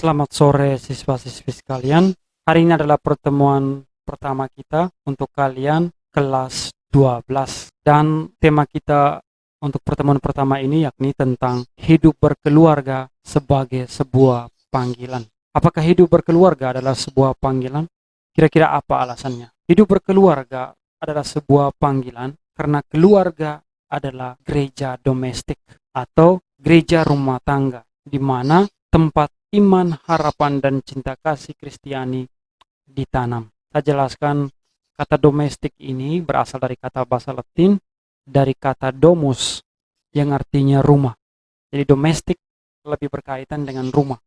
Selamat sore siswa-siswi sekalian. Hari ini adalah pertemuan pertama kita untuk kalian kelas 12. Dan tema kita untuk pertemuan pertama ini yakni tentang hidup berkeluarga sebagai sebuah panggilan. Apakah hidup berkeluarga adalah sebuah panggilan? Kira-kira apa alasannya? Hidup berkeluarga adalah sebuah panggilan karena keluarga adalah gereja domestik atau gereja rumah tangga, di mana tempat iman, harapan, dan cinta kasih Kristiani ditanam. Saya jelaskan, kata domestik ini berasal dari kata bahasa Latin, dari kata domus, yang artinya rumah. Jadi domestik lebih berkaitan dengan rumah.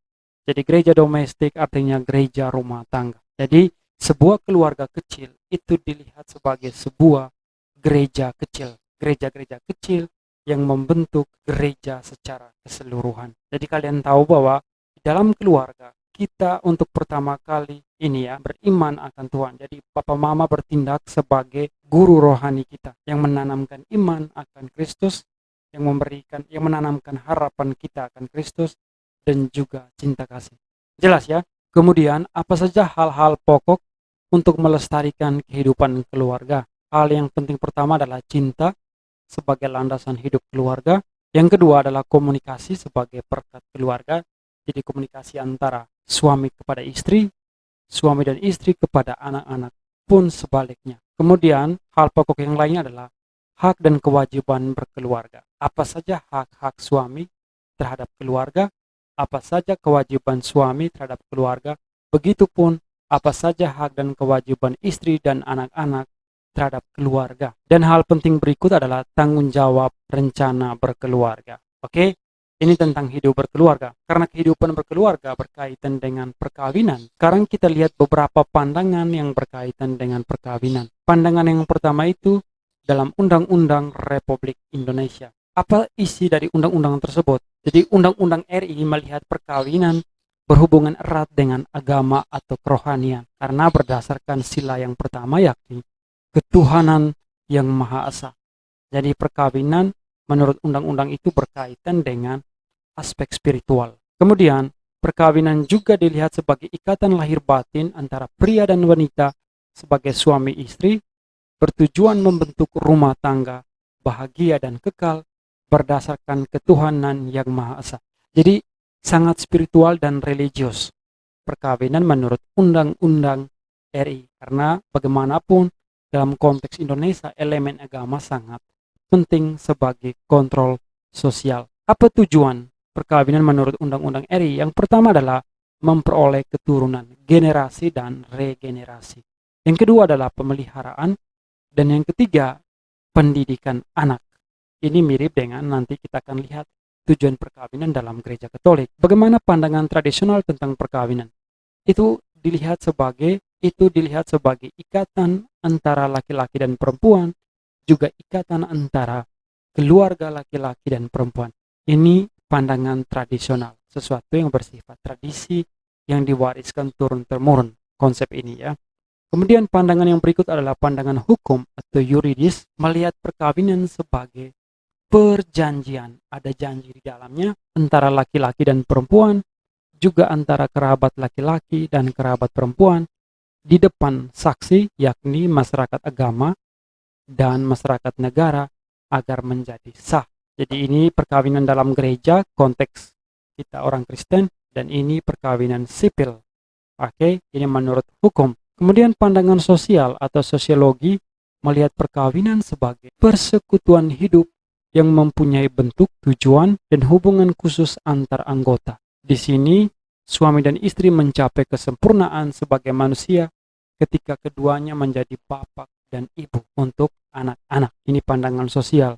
Jadi gereja domestik artinya gereja rumah tangga. Jadi sebuah keluarga kecil itu dilihat sebagai sebuah gereja kecil. Gereja-gereja kecil yang membentuk gereja secara keseluruhan. Jadi kalian tahu bahwa dalam keluarga kita untuk pertama kali ini beriman akan Tuhan. Jadi papa mama bertindak sebagai guru rohani kita yang menanamkan iman akan Kristus, yang menanamkan harapan kita akan Kristus dan juga cinta kasih. Jelas ya? Kemudian apa saja hal-hal pokok untuk melestarikan kehidupan keluarga? Hal yang penting pertama adalah cinta sebagai landasan hidup keluarga. Yang kedua adalah komunikasi sebagai perkat keluarga. Jadi komunikasi antara suami kepada istri, suami dan istri kepada anak-anak, pun sebaliknya. Kemudian hal pokok yang lainnya adalah hak dan kewajiban berkeluarga. Apa saja hak-hak suami terhadap keluarga, apa saja kewajiban suami terhadap keluarga, begitupun apa saja hak dan kewajiban istri dan anak-anak terhadap keluarga. Dan hal penting berikut adalah tanggung jawab rencana berkeluarga. Oke? Ini tentang hidup berkeluarga. Karena kehidupan berkeluarga berkaitan dengan perkawinan. Sekarang kita lihat beberapa pandangan yang berkaitan dengan perkawinan. Pandangan yang pertama itu dalam Undang-Undang Republik Indonesia. Apa isi dari undang-undang tersebut? Jadi Undang-Undang RI melihat perkawinan berhubungan erat dengan agama atau kerohanian. Karena berdasarkan sila yang pertama yakni ketuhanan yang Maha Esa. Jadi perkawinan menurut undang-undang itu berkaitan dengan aspek spiritual. Kemudian, perkawinan juga dilihat sebagai ikatan lahir batin antara pria dan wanita sebagai suami istri, bertujuan membentuk rumah tangga bahagia dan kekal berdasarkan ketuhanan yang Maha Esa. Jadi, sangat spiritual dan religius perkawinan menurut Undang-Undang RI. Karena bagaimanapun dalam konteks Indonesia, elemen agama sangat penting sebagai kontrol sosial. Apa tujuan perkawinan menurut Undang-Undang RI? Yang pertama adalah memperoleh keturunan, generasi dan regenerasi. Yang kedua adalah pemeliharaan, dan yang ketiga pendidikan anak. Ini mirip dengan nanti kita akan lihat tujuan perkawinan dalam gereja Katolik. Bagaimana pandangan tradisional tentang perkawinan? Itu dilihat sebagai ikatan antara laki-laki dan perempuan, juga ikatan antara keluarga laki-laki dan perempuan. Ini pandangan tradisional, sesuatu yang bersifat tradisi yang diwariskan turun-temurun, konsep ini ya. Kemudian pandangan yang berikut adalah pandangan hukum atau yuridis, melihat perkawinan sebagai perjanjian. Ada janji di dalamnya antara laki-laki dan perempuan, juga antara kerabat laki-laki dan kerabat perempuan, di depan saksi yakni masyarakat agama dan masyarakat negara agar menjadi sah. Jadi ini perkawinan dalam gereja, konteks kita orang Kristen, dan ini perkawinan sipil. Oke, ini menurut hukum. Kemudian pandangan sosial atau sosiologi melihat perkawinan sebagai persekutuan hidup yang mempunyai bentuk, tujuan, dan hubungan khusus antar anggota. Di sini, suami dan istri mencapai kesempurnaan sebagai manusia ketika keduanya menjadi bapak dan ibu untuk anak-anak. Ini pandangan sosial.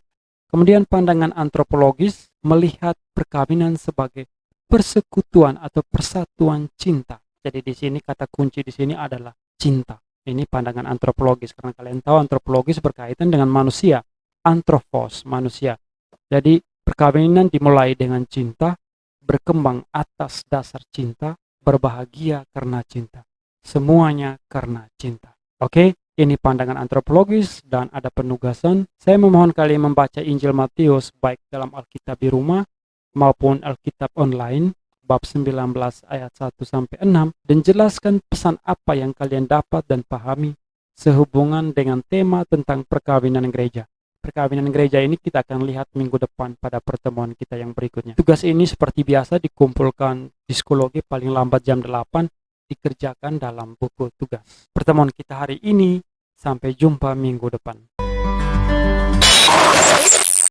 Kemudian pandangan antropologis melihat perkawinan sebagai persekutuan atau persatuan cinta. Jadi di sini kata kunci di sini adalah cinta. Ini pandangan antropologis karena kalian tahu antropologis berkaitan dengan manusia. Anthropos, manusia. Jadi perkawinan dimulai dengan cinta, berkembang atas dasar cinta, berbahagia karena cinta. Semuanya karena cinta. Oke, ini pandangan antropologis dan ada penugasan. Saya memohon kalian membaca Injil Matius baik dalam Alkitab di rumah maupun Alkitab online, bab 19 ayat 1 sampai 6 dan jelaskan pesan apa yang kalian dapat dan pahami sehubungan dengan tema tentang perkawinan gereja. Perkawinan gereja ini kita akan lihat minggu depan pada pertemuan kita yang berikutnya. Tugas ini seperti biasa dikumpulkan psikologi paling lambat jam 8, dikerjakan dalam buku tugas. Pertemuan kita hari ini, sampai jumpa minggu depan.